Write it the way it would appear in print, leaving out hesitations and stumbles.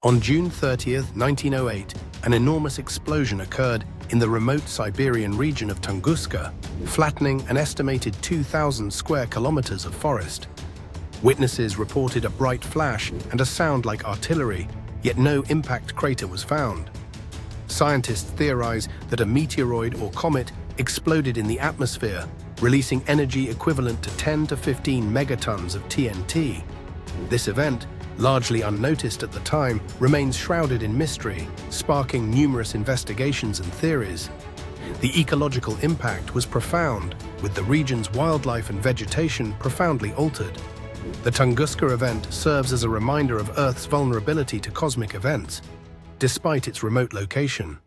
On June 30th, 1908, an enormous explosion occurred in the remote Siberian region of Tunguska, flattening an estimated 2,000 square kilometers of forest. Witnesses reported a bright flash and a sound like artillery, yet no impact crater was found. Scientists theorize that a meteoroid or comet exploded in the atmosphere, releasing energy equivalent to 10 to 15 megatons of TNT. This event, largely unnoticed at the time, remains shrouded in mystery, sparking numerous investigations and theories. The ecological impact was profound, with the region's wildlife and vegetation profoundly altered. The Tunguska Event serves as a reminder of Earth's vulnerability to cosmic events, despite its remote location.